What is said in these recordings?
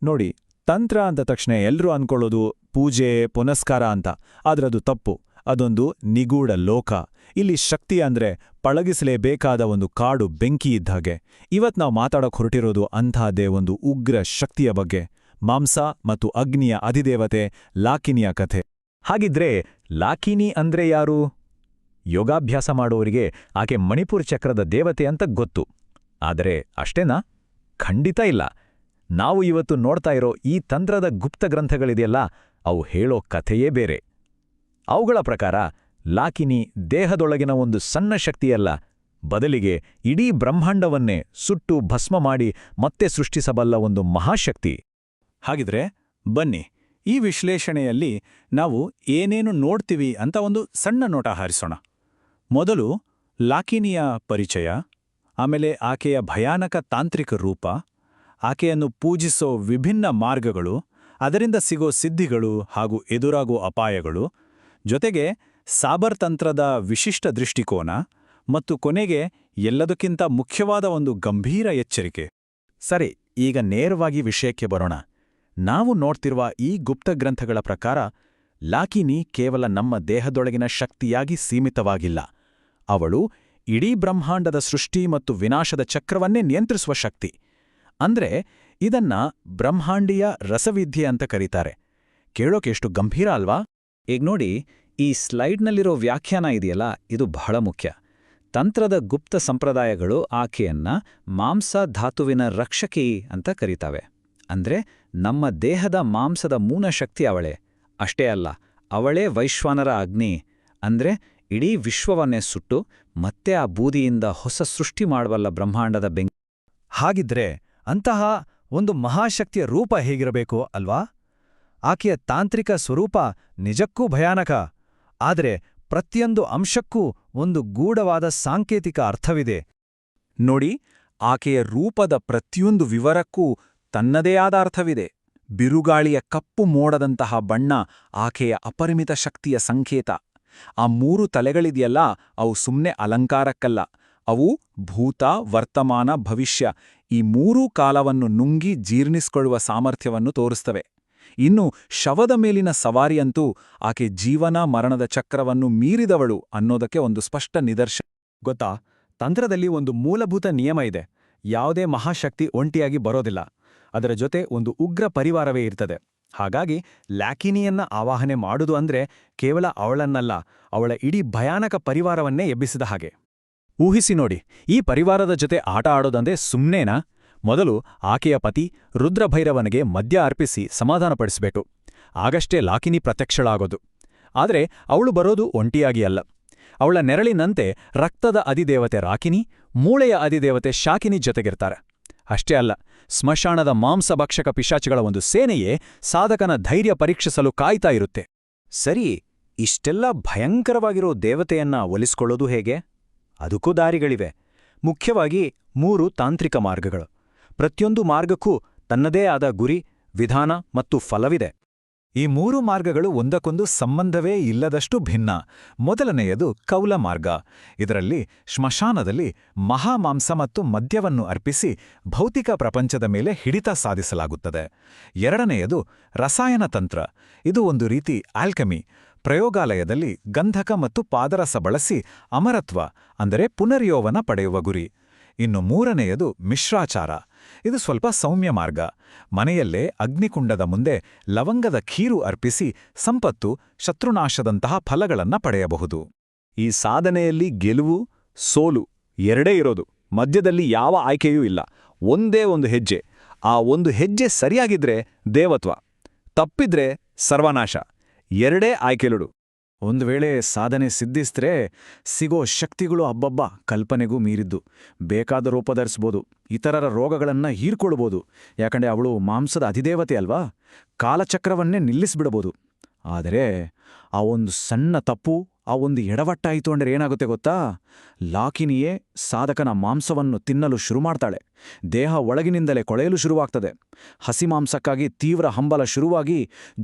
ನೋಡಿ, ತಂತ್ರ ಅಂದ ತಕ್ಷಣ ಎಲ್ರೂ ಅನ್ಕೊಳ್ಳೋದು ಪೂಜೆ ಪುನಸ್ಕಾರ ಅಂತ. ಆದ್ರದು ತಪ್ಪು. ಅದೊಂದು ನಿಗೂಢ ಲೋಕ. ಇಲ್ಲಿ ಶಕ್ತಿ ಅಂದ್ರೆ ಪಳಗಿಸಲೇಬೇಕಾದ ಒಂದು ಕಾಡು ಬೆಂಕಿ ಇದ್ದಾಗೆ. ಇವತ್ ನಾವು ಮಾತಾಡೋಕ್ ಹೊರಟಿರೋದು ಅಂಥದ್ದೇ ಒಂದು ಉಗ್ರ ಶಕ್ತಿಯ ಬಗ್ಗೆ. ಮಾಂಸ ಮತ್ತು ಅಗ್ನಿಯ ಅಧಿದೇವತೆ ಲಾಕಿನಿಯ ಕಥೆ. ಹಾಗಿದ್ರೆ ಲಾಕಿನಿ ಅಂದ್ರೆ ಯಾರು? ಯೋಗಾಭ್ಯಾಸ ಮಾಡೋರಿಗೆ ಆಕೆ ಮಣಿಪುರ್ ಚಕ್ರದ ದೇವತೆ ಅಂತ ಗೊತ್ತು. ಆದರೆ ಅಷ್ಟೇನಾ? ಖಂಡಿತ ಇಲ್ಲ. ನಾವು ಇವತ್ತು ನೋಡ್ತಾ ಇರೋ ಈ ತಂತ್ರದ ಗುಪ್ತ ಗ್ರಂಥಗಳಿದೆಯಲ್ಲ, ಅವು ಹೇಳೋ ಕಥೆಯೇ ಬೇರೆ. ಅವುಗಳ ಪ್ರಕಾರ ಲಾಕಿನಿ ದೇಹದೊಳಗಿನ ಒಂದು ಸಣ್ಣ ಶಕ್ತಿಯಲ್ಲ, ಬದಲಿಗೆ ಇಡೀ ಬ್ರಹ್ಮಾಂಡವನ್ನೇ ಸುಟ್ಟು ಭಸ್ಮ ಮಾಡಿ ಮತ್ತೆ ಸೃಷ್ಟಿಸಬಲ್ಲ ಒಂದು ಮಹಾಶಕ್ತಿ. ಹಾಗಿದ್ರೆ ಬನ್ನಿ, ಈ ವಿಶ್ಲೇಷಣೆಯಲ್ಲಿ ನಾವು ಏನೇನು ನೋಡ್ತೀವಿ ಅಂತ ಒಂದು ಸಣ್ಣ ನೋಟ ಹಾರಿಸೋಣ. ಮೊದಲು ಲಾಕಿನಿಯ ಪರಿಚಯ, ಆಮೇಲೆ ಆಕೆಯ ಭಯಾನಕ ತಾಂತ್ರಿಕ ರೂಪ, ಆಕೆಯನ್ನು ಪೂಜಿಸೋ ವಿಭಿನ್ನ ಮಾರ್ಗಗಳು, ಅದರಿಂದ ಸಿಗೋ ಸಿದ್ಧಿಗಳು ಹಾಗೂ ಎದುರಾಗೋ ಅಪಾಯಗಳು, ಜೊತೆಗೆ ಸಾಬರ್ ತಂತ್ರದ ವಿಶಿಷ್ಟ ದೃಷ್ಟಿಕೋನ, ಮತ್ತು ಕೊನೆಗೆ ಎಲ್ಲದಕ್ಕಿಂತ ಮುಖ್ಯವಾದ ಒಂದು ಗಂಭೀರ ಎಚ್ಚರಿಕೆ. ಸರಿ, ಈಗ ನೇರವಾಗಿ ವಿಷಯಕ್ಕೆ ಬರೋಣ. ನಾವು ನೋಡ್ತಿರುವ ಈ ಗುಪ್ತ ಗ್ರಂಥಗಳ ಪ್ರಕಾರ ಲಾಕಿನಿ ಕೇವಲ ನಮ್ಮ ದೇಹದೊಳಗಿನ ಶಕ್ತಿಯಾಗಿ ಸೀಮಿತವಾಗಿಲ್ಲ. ಅವಳು ಇಡೀ ಬ್ರಹ್ಮಾಂಡದ ಸೃಷ್ಟಿ ಮತ್ತು ವಿನಾಶದ ಚಕ್ರವನ್ನೇ ನಿಯಂತ್ರಿಸುವ ಶಕ್ತಿ. ಅಂದ್ರೆ ಇದನ್ನ ಬ್ರಹ್ಮಾಂಡೀಯ ರಸವಿದ್ಯೆ ಅಂತ ಕರೀತಾರೆ. ಕೇಳೋಕೆಷ್ಟು ಗಂಭೀರ ಅಲ್ವಾ? ಈಗ ನೋಡಿ, ಈ ಸ್ಲೈಡ್ನಲ್ಲಿರೋ ವ್ಯಾಖ್ಯಾನ ಇದೆಯಲ್ಲ, ಇದು ಬಹಳ ಮುಖ್ಯ. ತಂತ್ರದ ಗುಪ್ತ ಸಂಪ್ರದಾಯಗಳು ಆಕೆಯನ್ನ ಮಾಂಸ ಧಾತುವಿನ ರಕ್ಷಕಿ ಅಂತ ಕರೀತಾವೆ. ಅಂದ್ರೆ ನಮ್ಮ ದೇಹದ ಮಾಂಸದ ಮೂಲ ಶಕ್ತಿ ಅವಳೇ. ಅಷ್ಟೇ ಅಲ್ಲ, ಅವಳೇ ವೈಶ್ವಾನರ ಅಗ್ನಿ. ಅಂದ್ರೆ ಇಡೀ ವಿಶ್ವವನ್ನೇ ಸುಟ್ಟು ಮತ್ತೆ ಆ ಬೂದಿಯಿಂದ ಹೊಸ ಸೃಷ್ಟಿ ಮಾಡಬಲ್ಲ ಬ್ರಹ್ಮಾಂಡದ ಬೆಂಕಿ. ಹಾಗಿದ್ರೆ ಅಂತಹ ಒಂದು ಮಹಾಶಕ್ತಿಯ ರೂಪ ಹೇಗಿರಬೇಕು ಅಲ್ವಾ? ಆಕೆಯ ತಾಂತ್ರಿಕ ಸ್ವರೂಪ ನಿಜಕ್ಕೂ ಭಯಾನಕ. ಆದರೆ ಪ್ರತಿಯೊಂದು ಅಂಶಕ್ಕೂ ಒಂದು ಗೂಢವಾದ ಸಾಂಕೇತಿಕ ಅರ್ಥವಿದೆ. ನೋಡಿ, ಆಕೆಯ ರೂಪದ ಪ್ರತಿಯೊಂದು ವಿವರಕ್ಕೂ ತನ್ನದೇ ಆದ ಅರ್ಥವಿದೆ. ಬಿರುಗಾಳಿಯ ಕಪ್ಪು ಮೋಡದಂತಹ ಬಣ್ಣ ಆಕೆಯ ಅಪರಿಮಿತ ಶಕ್ತಿಯ ಸಂಕೇತ. ಆ 3 ತಲೆಗಳಿದೆಯಲ್ಲ, ಅವು ಸುಮ್ಮನೆ ಅಲಂಕಾರಕ್ಕಲ್ಲ. ಅವು ಭೂತ, ವರ್ತಮಾನ, ಭವಿಷ್ಯ ಈ 3 ಕಾಲವನ್ನು ನುಂಗಿ ಜೀರ್ಣಿಸಿಕೊಳ್ಳುವ ಸಾಮರ್ಥ್ಯವನ್ನು ತೋರಿಸ್ತವೆ. ಇನ್ನು ಶವದ ಮೇಲಿನ ಸವಾರಿಯಂತೂ ಆಕೆ ಜೀವನ ಮರಣದ ಚಕ್ರವನ್ನು ಮೀರಿದವಳು ಅನ್ನೋದಕ್ಕೆ ಒಂದು ಸ್ಪಷ್ಟ ನಿದರ್ಶನ. ಗೊತ್ತಾ, ತಂತ್ರದಲ್ಲಿ ಒಂದು ಮೂಲಭೂತ ನಿಯಮ ಇದೆ. ಯಾವುದೇ ಮಹಾಶಕ್ತಿ ಒಂಟಿಯಾಗಿ ಬರೋದಿಲ್ಲ. ಅದರ ಜೊತೆ ಒಂದು ಉಗ್ರ ಪರಿವಾರವೇ ಇರ್ತದೆ. ಹಾಗಾಗಿ ಲಾಕಿನಿಯನ್ನ ಆವಾಹನೆ ಮಾಡುವುದು ಅಂದ್ರೆ ಕೇವಲ ಅವಳನ್ನಲ್ಲ, ಅವಳ ಇಡೀ ಭಯಾನಕ ಪರಿವಾರವನ್ನೇ ಎಬ್ಬಿಸಿದ ಹಾಗೆ. ಊಹಿಸಿ ನೋಡಿ, ಈ ಪರಿವಾರದ ಜೊತೆ ಆಟ ಆಡೋದಂದ್ರೆ ಸುಮ್ನೇನಾ? ಮೊದಲು ಆಕೆಯ ಪತಿ ರುದ್ರಭೈರವನಿಗೆ ಮದ್ಯ ಅರ್ಪಿಸಿ ಸಮಾಧಾನಪಡಿಸಬೇಕು. ಆಗಷ್ಟೇ ಲಾಕಿನಿ ಪ್ರತ್ಯಕ್ಷಳಾಗೋದು. ಆದರೆ ಅವಳು ಬರೋದು ಒಂಟಿಯಾಗಿ ಅಲ್ಲ. ಅವಳ ನೆರಳಿನಂತೆ ರಕ್ತದ ಅಧಿದೇವತೆ ರಾಕಿನಿ, ಮೂಳೆಯ ಅಧಿದೇವತೆ ಶಾಕಿನಿ ಜೊತೆಗಿರ್ತಾರೆ. ಅಷ್ಟೇ ಅಲ್ಲ, ಸ್ಮಶಾನದ ಮಾಂಸಭಕ್ಷಕ ಪಿಶಾಚಿಗಳ ಒಂದು ಸೇನೆಯೇ ಸಾಧಕನ ಧೈರ್ಯ ಪರೀಕ್ಷಿಸಲು ಕಾಯ್ತಾ ಇರುತ್ತೆ. ಸರಿ, ಇಷ್ಟೆಲ್ಲ ಭಯಂಕರವಾಗಿರೋ ದೇವತೆಯನ್ನ ಒಲಿಸ್ಕೊಳ್ಳೋದು ಹೇಗೆ? ಅದಕ್ಕೂ ದಾರಿಗಳಿವೆ. ಮುಖ್ಯವಾಗಿ 3 ತಾಂತ್ರಿಕ ಮಾರ್ಗಗಳು. ಪ್ರತಿಯೊಂದು ಮಾರ್ಗಕ್ಕೂ ತನ್ನದೇ ಆದ ಗುರಿ, ವಿಧಾನ ಮತ್ತು ಫಲವಿದೆ. ಈ 3 ಮಾರ್ಗಗಳು ಒಂದಕ್ಕೊಂದು ಸಂಬಂಧವೇ ಇಲ್ಲದಷ್ಟು ಭಿನ್ನ. ಮೊದಲನೆಯದು ಕೌಲ ಮಾರ್ಗ. ಇದರಲ್ಲಿ ಶ್ಮಶಾನದಲ್ಲಿ ಮಹಾಮಾಂಸ ಮತ್ತು ಮದ್ಯವನ್ನು ಅರ್ಪಿಸಿ ಭೌತಿಕ ಪ್ರಪಂಚದ ಮೇಲೆ ಹಿಡಿತ ಸಾಧಿಸಲಾಗುತ್ತದೆ. ಎರಡನೆಯದು ರಸಾಯನ ತಂತ್ರ. ಇದು ಒಂದು ರೀತಿ ಆಲ್ಕೆಮಿ. ಪ್ರಯೋಗಾಲಯದಲ್ಲಿ ಗಂಧಕ ಮತ್ತು ಪಾದರಸ ಬಳಸಿ ಅಮರತ್ವ ಅಂದರೆ ಪುನರ್ಯೌವನ ಪಡೆಯುವ ಗುರಿ. ಇನ್ನು ಮೂರನೆಯದು ಮಿಶ್ರಾಚಾರ. ಇದು ಸ್ವಲ್ಪ ಸೌಮ್ಯ ಮಾರ್ಗ. ಮನೆಯಲ್ಲೇ ಅಗ್ನಿಕುಂಡದ ಮುಂದೆ ಲವಂಗದ ಖೀರು ಅರ್ಪಿಸಿ ಸಂಪತ್ತು, ಶತ್ರುನಾಶದಂತಹ ಫಲಗಳನ್ನ ಪಡೆಯಬಹುದು. ಈ ಸಾಧನೆಯಲ್ಲಿ ಗೆಲುವು, ಸೋಲು ಎರಡೇ ಇರೋದು. ಮಧ್ಯದಲ್ಲಿ ಯಾವ ಆಯ್ಕೆಯೂ ಇಲ್ಲ. ಒಂದೇ ಒಂದು ಹೆಜ್ಜೆ. ಆ ಒಂದು ಹೆಜ್ಜೆ ಸರಿಯಾಗಿದ್ರೆ ದೇವತ್ವ, ತಪ್ಪಿದ್ರೆ ಸರ್ವನಾಶ. ಎರಡೇ ಆಯ್ಕೆಗಳು. ಒಂದು ವೇಳೆ ಸಾಧನೆ ಸಿದ್ಧಿಸಿದ್ರೆ ಸಿಗೋ ಶಕ್ತಿಗಳು ಅಬ್ಬಬ್ಬ ಕಲ್ಪನೆಗೂ ಮೀರಿದ್ದು. ಬೇಕಾದ ರೂಪ ಧರಿಸ್ಬೋದು, ಇತರರ ರೋಗಗಳನ್ನ ಹೀರ್ಕೊಳ್ಬೋದು. ಯಾಕಂದ್ರೆ ಅವಳು ಮಾಂಸದ ಅಧಿದೇವತೆ ಅಲ್ವಾ? ಕಾಲಚಕ್ರವನ್ನೇ ನಿಲ್ಲಿಸ್ಬಿಡಬಹುದು. ಆದರೆ ಆ ಒಂದು ಸಣ್ಣ ತಪ್ಪು, ಆ ಒಂದು ಎಡವಟ್ಟಾಯಿತು ಅಂದ್ರೆ ಏನಾಗುತ್ತೆ ಗೊತ್ತಾ? ಲಾಕಿನಿಯೇ ಸಾಧಕನ ಮಾಂಸವನ್ನು ತಿನ್ನಲು ಶುರು ಮಾಡ್ತಾಳೆ. ದೇಹ ಒಳಗಿನಿಂದಲೇ ಕೊಳೆಯಲು ಶುರುವಾಗ್ತದೆ. ಹಸಿಮಾಂಸಕ್ಕಾಗಿ ತೀವ್ರ ಹಂಬಲ ಶುರುವಾಗಿ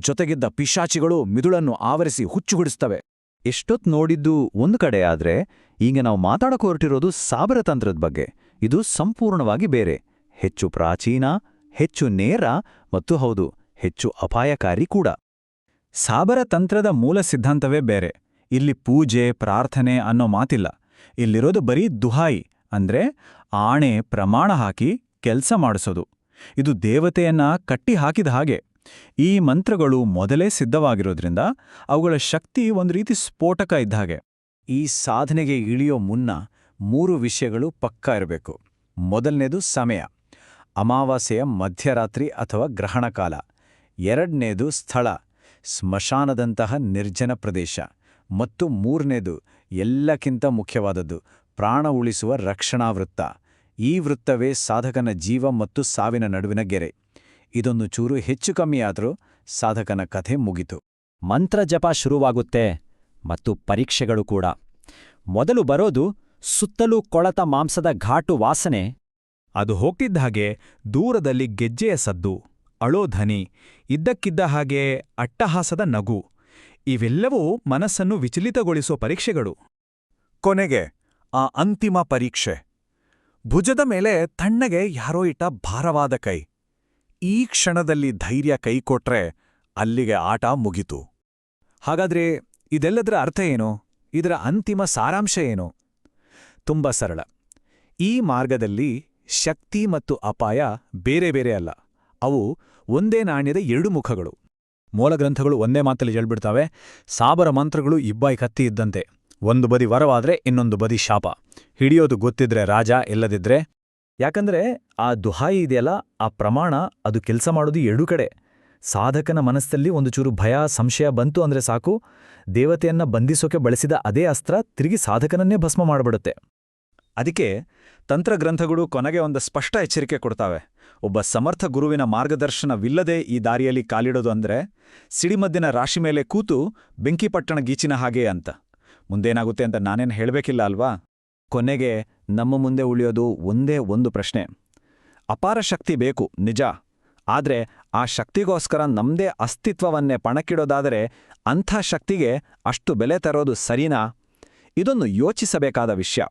ಜೊತೆಗಿದ್ದ ಪಿಶಾಚಿಗಳು ಮಿದುಳನ್ನು ಆವರಿಸಿ ಹುಚ್ಚುಗುಡಿಸ್ತವೆ. ಎಷ್ಟೊತ್ತು ನೋಡಿದ್ದು ಒಂದು ಕಡೆ ಆದ್ರೆ, ಈಗ ನಾವು ಮಾತಾಡಕ್ಕೆ ಹೊರಟಿರೋದು ಸಾಬರ ತಂತ್ರದ ಬಗ್ಗೆ. ಇದು ಸಂಪೂರ್ಣವಾಗಿ ಬೇರೆ, ಹೆಚ್ಚು ಪ್ರಾಚೀನ, ಹೆಚ್ಚು ನೇರ ಮತ್ತು ಹೌದು ಹೆಚ್ಚು ಅಪಾಯಕಾರಿ ಕೂಡ. ಸಾಬರ ತಂತ್ರದ ಮೂಲ ಸಿದ್ಧಾಂತವೇ ಬೇರೆ. ಇಲ್ಲಿ ಪೂಜೆ ಪ್ರಾರ್ಥನೆ ಅನ್ನೋ ಮಾತಿಲ್ಲ. ಇಲ್ಲಿರೋದು ಬರೀ ದುಹಾಯಿ ಅಂದ್ರೆ ಆಣೆ ಪ್ರಮಾಣ ಹಾಕಿ ಕೆಲ್ಸ ಮಾಡಿಸೋದು. ಇದು ದೇವತೆಯನ್ನ ಕಟ್ಟಿ ಹಾಕಿದ ಹಾಗೆ. ಈ ಮಂತ್ರಗಳು ಮೊದಲೇ ಸಿದ್ಧವಾಗಿರೋದ್ರಿಂದ ಅವುಗಳ ಶಕ್ತಿ ಒಂದು ರೀತಿ ಸ್ಫೋಟಕ ಇದ್ದ ಹಾಗೆ. ಈ ಸಾಧನೆಗೆ ಇಳಿಯೋ ಮುನ್ನ 3 ವಿಷಯಗಳು ಪಕ್ಕಾ ಇರಬೇಕು. ಮೊದಲನೇದು ಸಮಯ, ಅಮಾವಾಸ್ಯೆಯ ಮಧ್ಯರಾತ್ರಿ ಅಥವಾ ಗ್ರಹಣ ಕಾಲ. ಎರಡನೇದು ಸ್ಥಳ, ಸ್ಮಶಾನದಂತಹ ನಿರ್ಜನ ಪ್ರದೇಶ. ಮತ್ತು 3ನೇದು ಎಲ್ಲಕ್ಕಿಂತ ಮುಖ್ಯವಾದದ್ದು, ಪ್ರಾಣ ಉಳಿಸುವ ರಕ್ಷಣಾ ವೃತ್ತ. ಈ ವೃತ್ತವೇ ಸಾಧಕನ ಜೀವ ಮತ್ತು ಸಾವಿನ ನಡುವಿನ ಗೆರೆ. ಇದೊಂದು ಚೂರು ಹೆಚ್ಚು ಕಮ್ಮಿಯಾದರೂ ಸಾಧಕನ ಕಥೆ ಮುಗಿತು. ಮಂತ್ರ ಜಪ ಶುರುವಾಗುತ್ತೆ ಮತ್ತು ಪರೀಕ್ಷೆಗಳು ಕೂಡ. ಮೊದಲು ಬರೋದು ಸುತ್ತಲೂ ಕೊಳತ ಮಾಂಸದ ಘಾಟು ವಾಸನೆ. ಅದು ಹೋಗ್ತಿದ್ದ ಹಾಗೆ ದೂರದಲ್ಲಿ ಗೆಜ್ಜೆಯ ಸದ್ದು, ಅಳೋ ಧ್ವನಿ, ಇದ್ದಕ್ಕಿದ್ದ ಹಾಗೆ ಅಟ್ಟಹಾಸದ ನಗು. ಇವೆಲ್ಲವೂ ಮನಸ್ಸನ್ನು ವಿಚಲಿತಗೊಳಿಸೋ ಪರೀಕ್ಷೆಗಳು. ಕೊನೆಗೆ ಆ ಅಂತಿಮ ಪರೀಕ್ಷೆ. ಭುಜದ ಮೇಲೆ ತಣ್ಣಗೆ ಯಾರೋ ಇಟ್ಟ ಭಾರವಾದ ಕೈ. ಈ ಕ್ಷಣದಲ್ಲಿ ಧೈರ್ಯ ಕೈಕೊಟ್ರೆ ಅಲ್ಲಿಗೆ ಆಟ ಮುಗಿತು. ಹಾಗಾದ್ರೆ ಇದೆಲ್ಲದರ ಅರ್ಥ ಏನು? ಇದರ ಅಂತಿಮ ಸಾರಾಂಶ ಏನು? ತುಂಬ ಸರಳ. ಈ ಮಾರ್ಗದಲ್ಲಿ ಶಕ್ತಿ ಮತ್ತು ಅಪಾಯ ಬೇರೆ ಬೇರೆ ಅಲ್ಲ. ಅವು ಒಂದೇ ನಾಣ್ಯದ 2 ಮುಖಗಳು. ಮೂಲಗ್ರಂಥಗಳು ಒಂದೇ ಮಾತಲ್ಲಿ ಹೇಳ್ಬಿಡ್ತಾವೆ, ಸಾಬರ ಮಂತ್ರಗಳು ಇಬ್ಬಾಯಿ ಕತ್ತಿ ಇದ್ದಂತೆ. ಒಂದು ಬದಿ ವರವಾದ್ರೆ ಇನ್ನೊಂದು ಬದಿ ಶಾಪ. ಹಿಡಿಯೋದು ಗೊತ್ತಿದ್ರೆ ರಾಜ, ಇಲ್ಲದಿದ್ರೆ. ಯಾಕಂದ್ರೆ ಆ ದುಹಾಯಿ ಇದೆಯಲ್ಲ, ಆ ಪ್ರಮಾಣ, ಅದು ಕೆಲಸ ಮಾಡೋದು 2 ಕಡೆ. ಸಾಧಕನ ಮನಸ್ಸಲ್ಲಿ ಒಂದು ಚೂರು ಭಯ ಸಂಶಯ ಬಂತು ಅಂದ್ರೆ ಸಾಕು, ದೇವತೆಯನ್ನ ಬಂಧಿಸೋಕೆ ಬಳಸಿದ ಅದೇ ಅಸ್ತ್ರ ತಿರುಗಿ ಸಾಧಕನನ್ನೇ ಭಸ್ಮ ಮಾಡಿಬಿಡುತ್ತೆ. ಅದಕ್ಕೆ ತಂತ್ರಗ್ರಂಥಗಳು ಕೊನೆಗೆ ಒಂದು ಸ್ಪಷ್ಟ ಎಚ್ಚರಿಕೆ ಕೊಡ್ತಾವೆ. ಒಬ್ಬ ಸಮರ್ಥ ಗುರುವಿನ ಮಾರ್ಗದರ್ಶನವಿಲ್ಲದೆ ಈ ದಾರಿಯಲ್ಲಿ ಕಾಲಿಡೋದು ಅಂದ್ರೆ ಸಿಡಿಮದ್ದಿನ ರಾಶಿ ಮೇಲೆ ಕೂತು ಬೆಂಕಿಪಟ್ಟಣ ಗೀಚಿನ ಹಾಗೆ ಅಂತ. ಮುಂದೇನಾಗುತ್ತೆ ಅಂತ ನಾನೇನು ಹೇಳಬೇಕಿಲ್ಲ ಅಲ್ವಾ? ಕೊನೆಗೆ ನಮ್ಮ ಮುಂದೆ ಉಳಿಯೋದು ಒಂದೇ ಒಂದು ಪ್ರಶ್ನೆ. ಅಪಾರ ಶಕ್ತಿ ಬೇಕು ನಿಜ, ಆದ್ರೆ ಆ ಶಕ್ತಿಗೋಸ್ಕರ ನಮ್ದೇ ಅಸ್ತಿತ್ವವನ್ನೇ ಪಣಕ್ಕಿಡೋದಾದರೆ ಅಂಥ ಶಕ್ತಿಗೆ ಅಷ್ಟು ಬೆಲೆ ತರೋದು ಸರಿನಾ? ಇದೊಂದು ಯೋಚಿಸಬೇಕಾದ ವಿಷಯ.